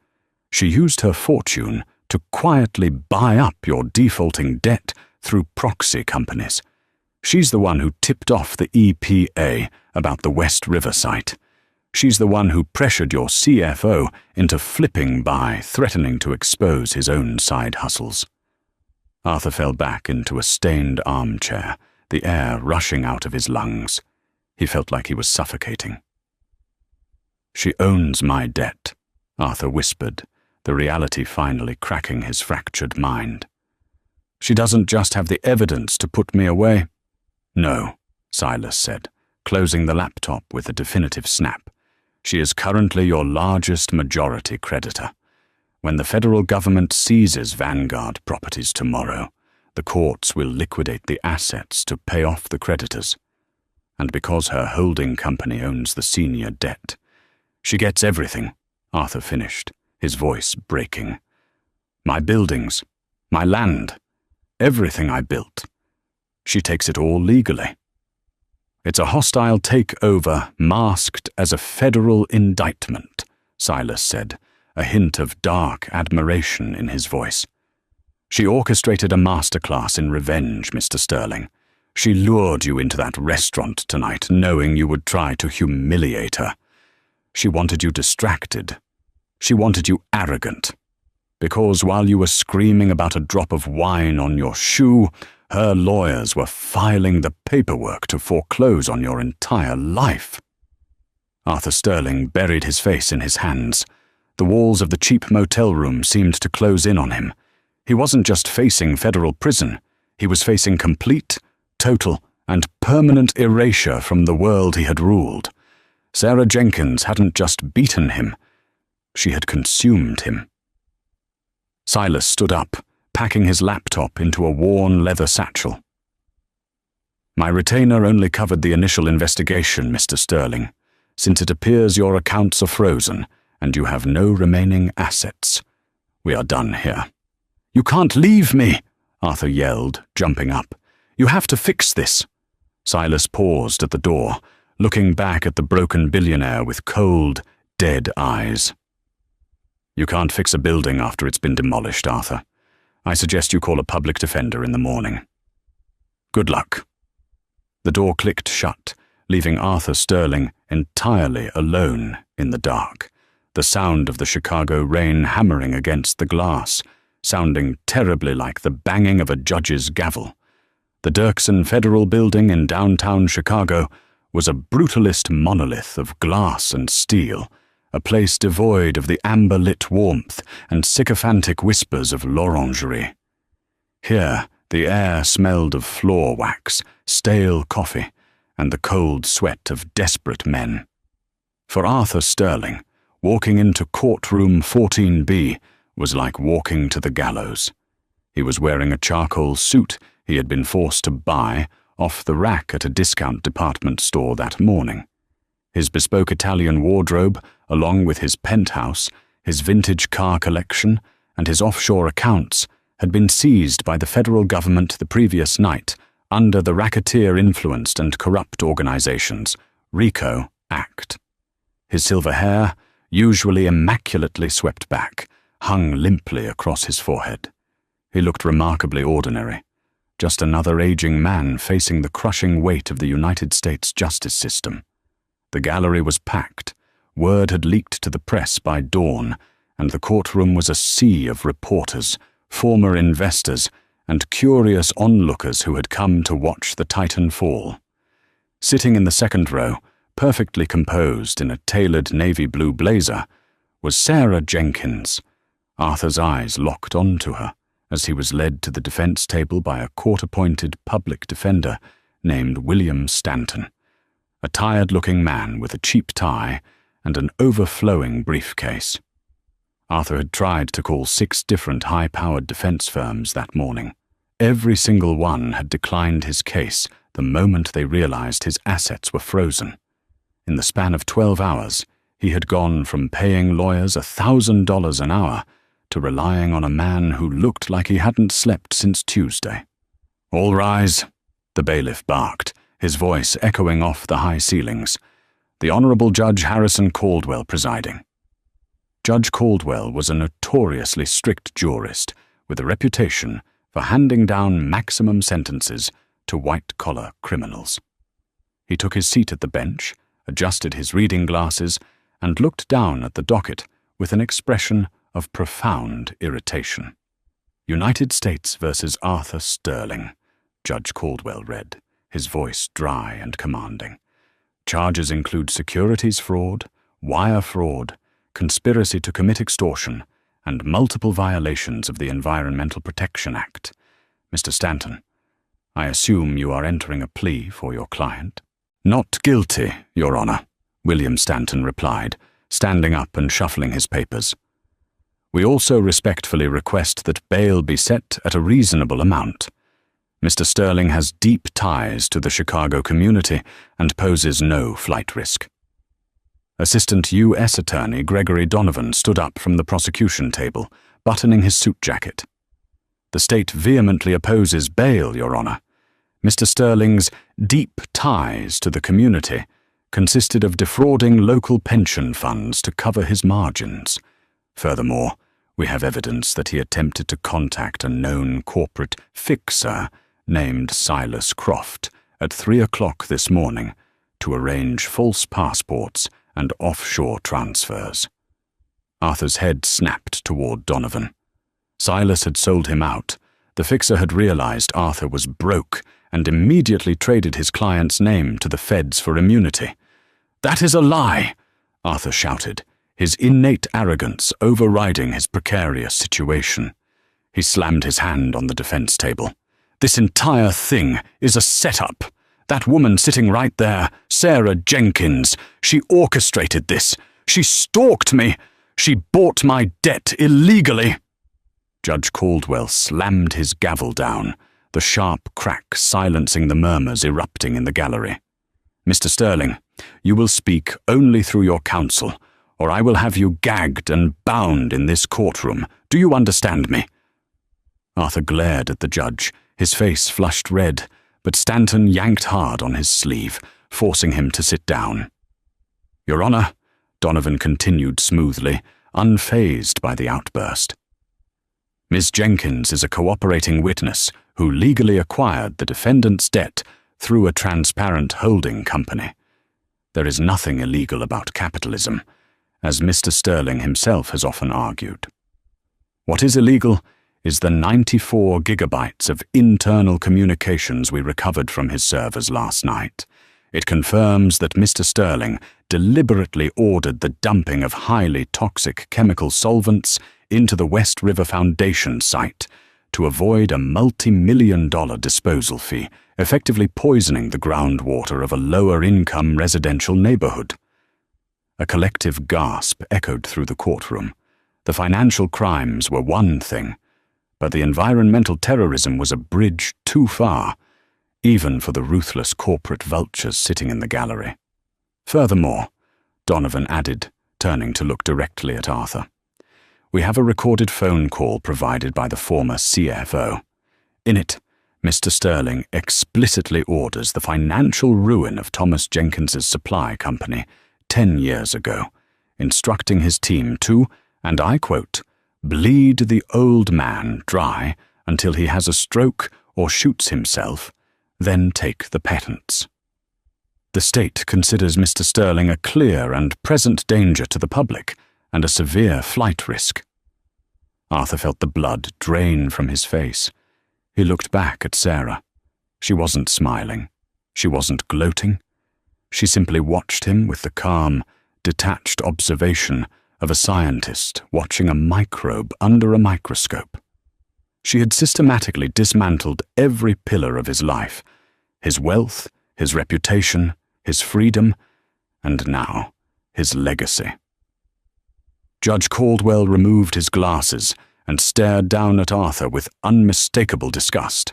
She used her fortune to quietly buy up your defaulting debt through proxy companies. She's the one who tipped off the EPA about the West River site. She's the one who pressured your CFO into flipping by, threatening to expose his own side hustles. Arthur fell back into a stained armchair, the air rushing out of his lungs. He felt like he was suffocating. She owns my debt, Arthur whispered, the reality finally cracking his fractured mind. She doesn't just have the evidence to put me away. No, Silas said, closing the laptop with a definitive snap. She is currently your largest majority creditor. When the federal government seizes Vanguard properties tomorrow, the courts will liquidate the assets to pay off the creditors. And because her holding company owns the senior debt, she gets everything, Arthur finished, his voice breaking. My buildings, my land, everything I built. She takes it all legally. It's a hostile takeover masked as a federal indictment, Silas said, a hint of dark admiration in his voice. She orchestrated a masterclass in revenge, Mr. Sterling. She lured you into that restaurant tonight, knowing you would try to humiliate her. She wanted you distracted. She wanted you arrogant. Because while you were screaming about a drop of wine on your shoe, her lawyers were filing the paperwork to foreclose on your entire life. Arthur Sterling buried his face in his hands. The walls of the cheap motel room seemed to close in on him. He wasn't just facing federal prison. He was facing complete, total, and permanent erasure from the world he had ruled. Sarah Jenkins hadn't just beaten him. She had consumed him. Silas stood up, packing his laptop into a worn leather satchel. My retainer only covered the initial investigation, Mr. Sterling, since it appears your accounts are frozen and you have no remaining assets. We are done here. You can't leave me, Arthur yelled, jumping up. You have to fix this. Silas paused at the door, looking back at the broken billionaire with cold, dead eyes. You can't fix a building after it's been demolished, Arthur. I suggest you call a public defender in the morning. Good luck. The door clicked shut, leaving Arthur Sterling entirely alone in the dark, the sound of the Chicago rain hammering against the glass, sounding terribly like the banging of a judge's gavel. The Dirksen Federal Building in downtown Chicago was a brutalist monolith of glass and steel, a place devoid of the amber-lit warmth and sycophantic whispers of l'orangerie. Here, the air smelled of floor wax, stale coffee, and the cold sweat of desperate men. For Arthur Sterling, walking into courtroom 14B was like walking to the gallows. He was wearing a charcoal suit he had been forced to buy off the rack at a discount department store that morning. His bespoke Italian wardrobe, along with his penthouse, his vintage car collection, and his offshore accounts, had been seized by the federal government the previous night under the racketeer-influenced and corrupt organization's RICO Act. His silver hair, usually immaculately swept back, hung limply across his forehead. He looked remarkably ordinary, just another aging man facing the crushing weight of the United States justice system. The gallery was packed. Word had leaked to the press by dawn, and the courtroom was a sea of reporters, former investors, and curious onlookers who had come to watch the Titan fall. Sitting in the second row, perfectly composed in a tailored navy blue blazer, was Sarah Jenkins. Arthur's eyes locked onto her as he was led to the defense table by a court-appointed public defender named William Stanton, a tired-looking man with a cheap tie and an overflowing briefcase. Arthur had tried to call 6 different high-powered defense firms that morning. Every single one had declined his case the moment they realized his assets were frozen. In the span of 12 hours, he had gone from paying lawyers $1,000 an hour to relying on a man who looked like he hadn't slept since Tuesday. "All rise," the bailiff barked, his voice echoing off the high ceilings. The Honorable Judge Harrison Caldwell presiding. Judge Caldwell was a notoriously strict jurist with a reputation for handing down maximum sentences to white-collar criminals. He took his seat at the bench, adjusted his reading glasses, and looked down at the docket with an expression of profound irritation. "United States versus Arthur Sterling," Judge Caldwell read, his voice dry and commanding. "Charges include securities fraud, wire fraud, conspiracy to commit extortion, and multiple violations of the Environmental Protection Act. Mr. Stanton, I assume you are entering a plea for your client?" "Not guilty, Your Honor," William Stanton replied, standing up and shuffling his papers. "We also respectfully request that bail be set at a reasonable amount. Mr. Sterling has deep ties to the Chicago community and poses no flight risk." Assistant U.S. Attorney Gregory Donovan stood up from the prosecution table, buttoning his suit jacket. "The state vehemently opposes bail, Your Honor. Mr. Sterling's deep ties to the community consisted of defrauding local pension funds to cover his margins. Furthermore, we have evidence that he attempted to contact a known corporate fixer named Silas Croft at 3 o'clock this morning to arrange false passports and offshore transfers." Arthur's head snapped toward Donovan. Silas had sold him out. The fixer had realized Arthur was broke and immediately traded his client's name to the feds for immunity. "That is a lie!" Arthur shouted, his innate arrogance overriding his precarious situation. He slammed his hand on the defense table. "This entire thing is a setup. That woman sitting right there, Sarah Jenkins, she orchestrated this. She stalked me. She bought my debt illegally." Judge Caldwell slammed his gavel down, the sharp crack silencing the murmurs erupting in the gallery. "Mr. Sterling, you will speak only through your counsel, or I will have you gagged and bound in this courtroom. Do you understand me?" Arthur glared at the judge, his face flushed red, but Stanton yanked hard on his sleeve, forcing him to sit down. "Your Honor," Donovan continued smoothly, unfazed by the outburst. "Ms. Jenkins is a cooperating witness who legally acquired the defendant's debt through a transparent holding company. There is nothing illegal about capitalism, as Mr. Sterling himself has often argued. What is illegal is the 94 gigabytes of internal communications we recovered from his servers last night. It confirms that Mr. Sterling deliberately ordered the dumping of highly toxic chemical solvents into the West River Foundation site to avoid a multi-million-dollar disposal fee, effectively poisoning the groundwater of a lower-income residential neighborhood. A collective gasp echoed through the courtroom. The financial crimes were one thing, but the environmental terrorism was a bridge too far, even for the ruthless corporate vultures sitting in the gallery. Furthermore, Donovan added, turning to look directly at Arthur, we have a recorded phone call provided by the former CFO. In it, Mr. Sterling explicitly orders the financial ruin of Thomas Jenkins's supply company 10 years ago, instructing his team to, and I quote, bleed the old man dry until he has a stroke or shoots himself, then take the patents. The state considers Mr. Sterling a clear and present danger to the public and a severe flight risk. Arthur felt the blood drain from his face. He looked back at Sarah. She wasn't smiling. She wasn't gloating. She simply watched him with the calm, detached observation of a scientist watching a microbe under a microscope. She had systematically dismantled every pillar of his life, his wealth, his reputation, his freedom, and now his legacy. Judge Caldwell removed his glasses and stared down at Arthur with unmistakable disgust.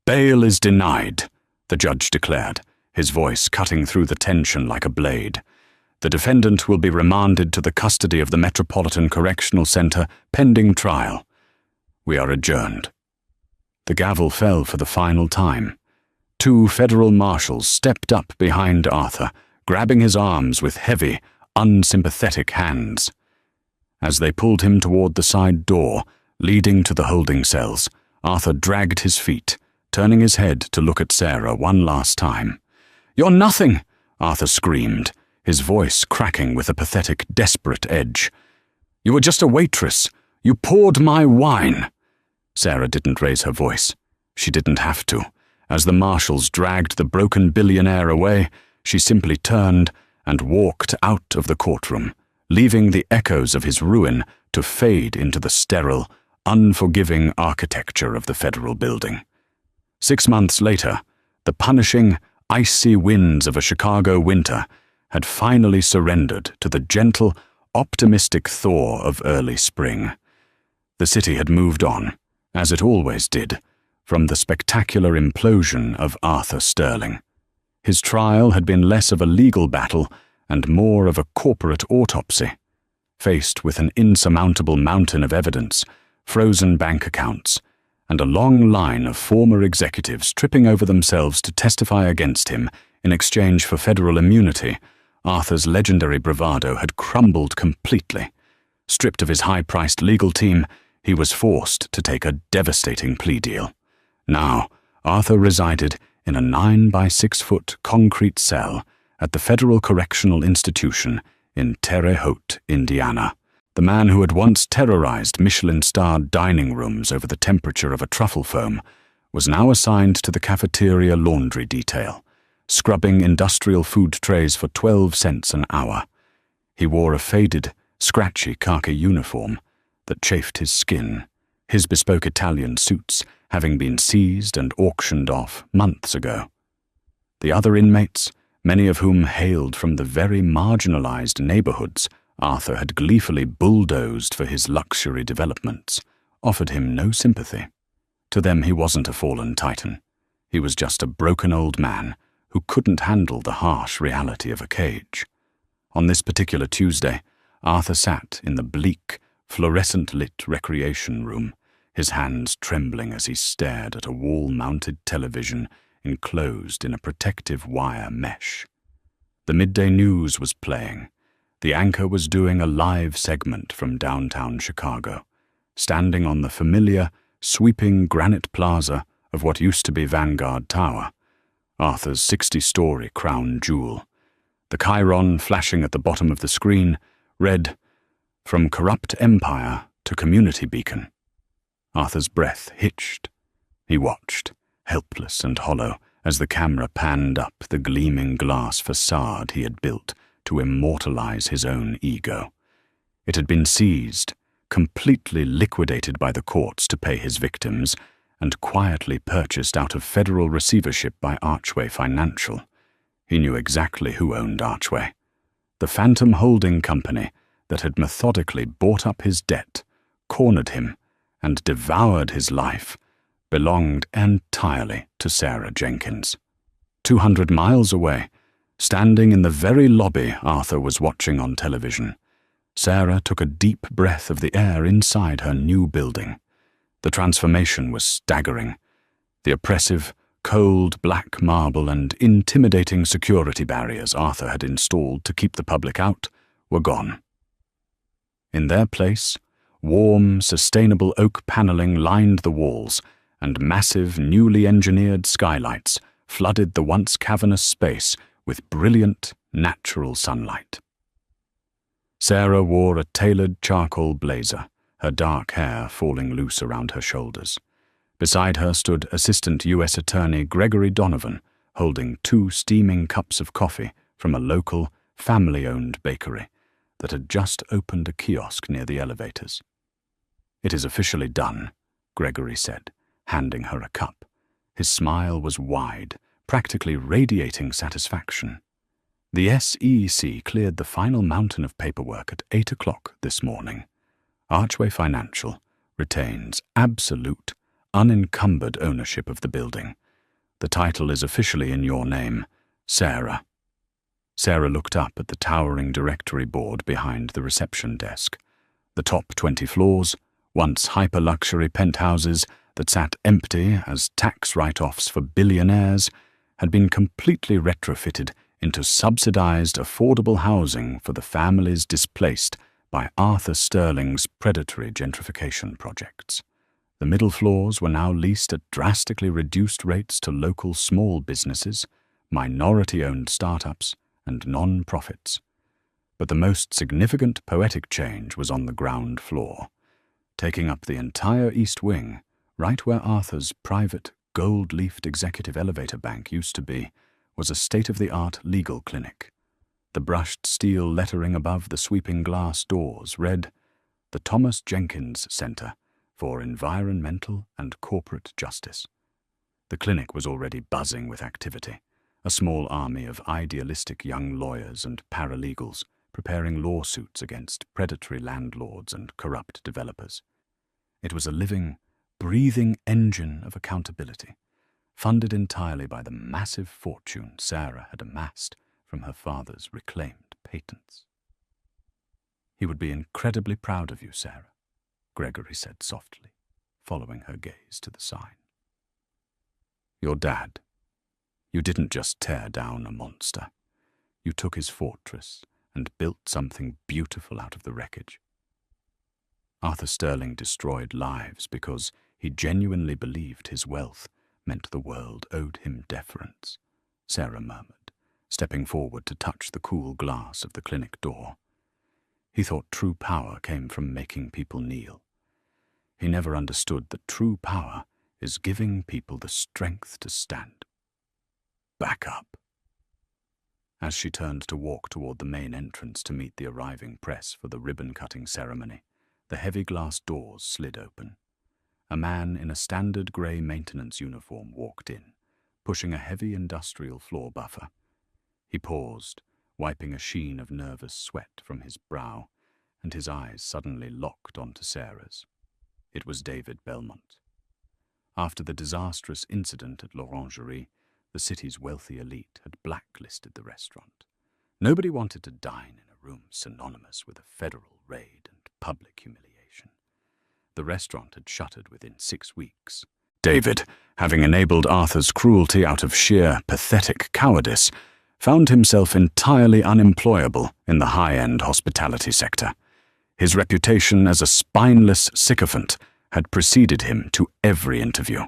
Bail is denied, the judge declared, his voice cutting through the tension like a blade. The defendant will be remanded to the custody of the Metropolitan Correctional Center pending trial. We are adjourned. The gavel fell for the final time. 2 federal marshals stepped up behind Arthur, grabbing his arms with heavy, unsympathetic hands. As they pulled him toward the side door, leading to the holding cells, Arthur dragged his feet, turning his head to look at Sarah one last time. "You're nothing!" Arthur screamed, his voice cracking with a pathetic, desperate edge. "You were just a waitress. You poured my wine." Sarah didn't raise her voice. She didn't have to. As the marshals dragged the broken billionaire away, she simply turned and walked out of the courtroom, leaving the echoes of his ruin to fade into the sterile, unforgiving architecture of the federal building. 6 months later, the punishing, icy winds of a Chicago winter had finally surrendered to the gentle, optimistic thaw of early spring. The city had moved on, as it always did, from the spectacular implosion of Arthur Sterling. His trial had been less of a legal battle and more of a corporate autopsy. Faced with an insurmountable mountain of evidence, frozen bank accounts, and a long line of former executives tripping over themselves to testify against him in exchange for federal immunity, Arthur's legendary bravado had crumbled completely. Stripped of his high-priced legal team, he was forced to take a devastating plea deal. Now, Arthur resided in a 9-by-6-foot concrete cell at the Federal Correctional Institution in Terre Haute, Indiana. The man who had once terrorized Michelin-starred dining rooms over the temperature of a truffle foam was now assigned to the cafeteria laundry detail, scrubbing industrial food trays for 12 cents an hour. He wore a faded, scratchy khaki uniform that chafed his skin, his bespoke Italian suits having been seized and auctioned off months ago. The other inmates, many of whom hailed from the very marginalized neighborhoods Arthur had gleefully bulldozed for his luxury developments, offered him no sympathy. To them he wasn't a fallen titan. He was just a broken old man who couldn't handle the harsh reality of a cage. On this particular Tuesday, Arthur sat in the bleak, fluorescent-lit recreation room, his hands trembling as he stared at a wall-mounted television enclosed in a protective wire mesh. The midday news was playing. The anchor was doing a live segment from downtown Chicago, standing on the familiar, sweeping granite plaza of what used to be Vanguard Tower, Arthur's 60-story crown jewel. The chyron flashing at the bottom of the screen read, "From corrupt empire to community beacon." Arthur's breath hitched. He watched, helpless and hollow, as the camera panned up the gleaming glass facade he had built to immortalize his own ego. It had been seized, completely liquidated by the courts to pay his victims, and quietly purchased out of federal receivership by Archway Financial. He knew exactly who owned Archway. The phantom holding company that had methodically bought up his debt, cornered him, and devoured his life, belonged entirely to Sarah Jenkins. 200 miles away, standing in the very lobby Arthur was watching on television, Sarah took a deep breath of the air inside her new building. The transformation was staggering. The oppressive, cold black marble and intimidating security barriers Arthur had installed to keep the public out were gone. In their place, warm, sustainable oak paneling lined the walls, and massive, newly engineered skylights flooded the once cavernous space with brilliant, natural sunlight. Sarah wore a tailored charcoal blazer, her dark hair falling loose around her shoulders. Beside her stood Assistant U.S. Attorney Gregory Donovan, holding 2 steaming cups of coffee from a local, family-owned bakery that had just opened a kiosk near the elevators. "It is officially done," Gregory said, handing her a cup. His smile was wide, practically radiating satisfaction. The SEC cleared the final mountain of paperwork at 8 o'clock this morning. Archway Financial retains absolute, unencumbered ownership of the building. The title is officially in your name, Sarah. Sarah looked up at the towering directory board behind the reception desk. The top 20 floors, once hyper-luxury penthouses that sat empty as tax write-offs for billionaires, had been completely retrofitted into subsidized, affordable housing for the families displaced by Arthur Sterling's predatory gentrification projects. The middle floors were now leased at drastically reduced rates to local small businesses, minority-owned startups, and non-profits. But the most significant poetic change was on the ground floor. Taking up the entire east wing, right where Arthur's private, gold-leafed executive elevator bank used to be, was a state-of-the-art legal clinic. The brushed steel lettering above the sweeping glass doors read, "The Thomas Jenkins Center for Environmental and Corporate Justice." The clinic was already buzzing with activity, a small army of idealistic young lawyers and paralegals preparing lawsuits against predatory landlords and corrupt developers. It was a living, breathing engine of accountability, funded entirely by the massive fortune Sarah had amassed from her father's reclaimed patents. "He would be incredibly proud of you, Sarah," Gregory said softly, following her gaze to the sign. "Your dad. You didn't just tear down a monster. You took his fortress and built something beautiful out of the wreckage." Arthur Sterling destroyed lives because he genuinely believed his wealth meant the world owed him deference, Sarah murmured, stepping forward to touch the cool glass of the clinic door. He thought true power came from making people kneel. He never understood that true power is giving people the strength to stand. "Back up." As she turned to walk toward the main entrance to meet the arriving press for the ribbon-cutting ceremony, the heavy glass doors slid open. A man in a standard grey maintenance uniform walked in, pushing a heavy industrial floor buffer. He paused, wiping a sheen of nervous sweat from his brow, and his eyes suddenly locked onto Sarah's. It was David Belmont. After the disastrous incident at l'Orangerie, the city's wealthy elite had blacklisted the restaurant. Nobody wanted to dine in a room synonymous with a federal raid and public humiliation. The restaurant had shuttered within 6 weeks. David, having enabled Arthur's cruelty out of sheer, pathetic cowardice, found himself entirely unemployable in the high-end hospitality sector. His reputation as a spineless sycophant had preceded him to every interview.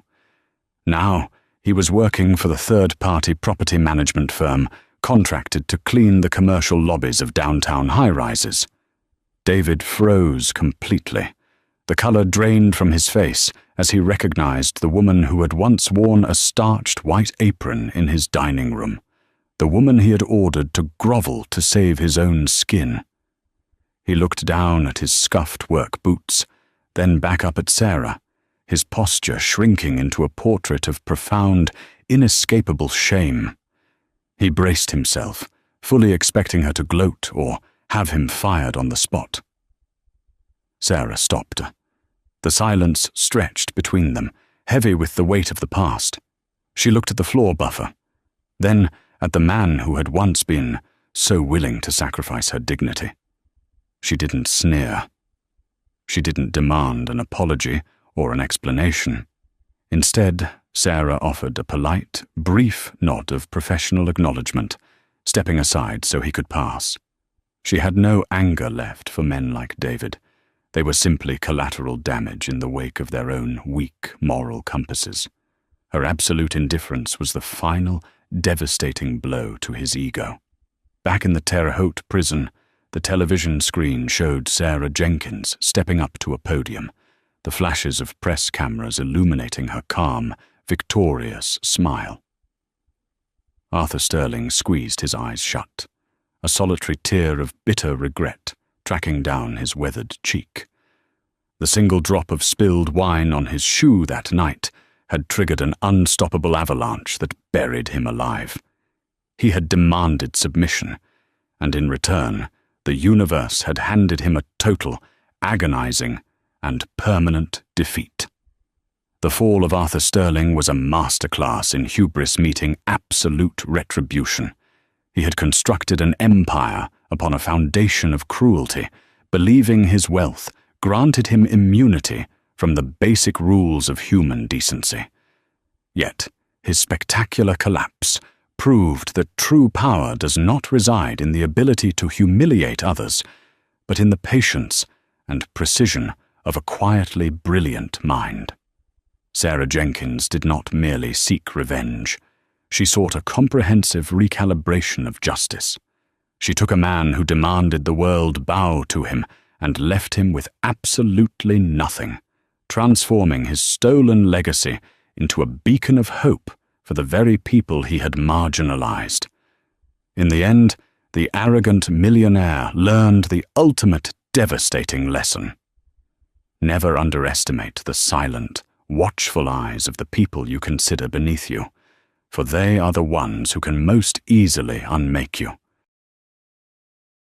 Now, he was working for the third-party property management firm contracted to clean the commercial lobbies of downtown high-rises. David froze completely. The color drained from his face as he recognized the woman who had once worn a starched white apron in his dining room, the woman he had ordered to grovel to save his own skin. He looked down at his scuffed work boots, then back up at Sarah, his posture shrinking into a portrait of profound, inescapable shame. He braced himself, fully expecting her to gloat or have him fired on the spot. Sarah stopped. The silence stretched between them, heavy with the weight of the past. She looked at the floor buffer, then at the man who had once been so willing to sacrifice her dignity. She didn't sneer. She didn't demand an apology or an explanation. Instead, Sarah offered a polite, brief nod of professional acknowledgement, stepping aside so he could pass. She had no anger left for men like David. They were simply collateral damage in the wake of their own weak moral compasses. Her absolute indifference was the final, devastating blow to his ego. Back in the Terre Haute prison, the television screen showed Sarah Jenkins stepping up to a podium, the flashes of press cameras illuminating her calm, victorious smile. Arthur Sterling squeezed his eyes shut, a solitary tear of bitter regret tracking down his weathered cheek. The single drop of spilled wine on his shoe that night had triggered an unstoppable avalanche that buried him alive. He had demanded submission, and in return, the universe had handed him a total, agonizing, and permanent defeat. The fall of Arthur Sterling was a masterclass in hubris meeting absolute retribution. He had constructed an empire upon a foundation of cruelty, believing his wealth granted him immunity from the basic rules of human decency. Yet, his spectacular collapse proved that true power does not reside in the ability to humiliate others, but in the patience and precision of a quietly brilliant mind. Sarah Jenkins did not merely seek revenge. She sought a comprehensive recalibration of justice. She took a man who demanded the world bow to him and left him with absolutely nothing, transforming his stolen legacy into a beacon of hope for the very people he had marginalized. In the end, the arrogant millionaire learned the ultimate devastating lesson. Never underestimate the silent, watchful eyes of the people you consider beneath you, for they are the ones who can most easily unmake you.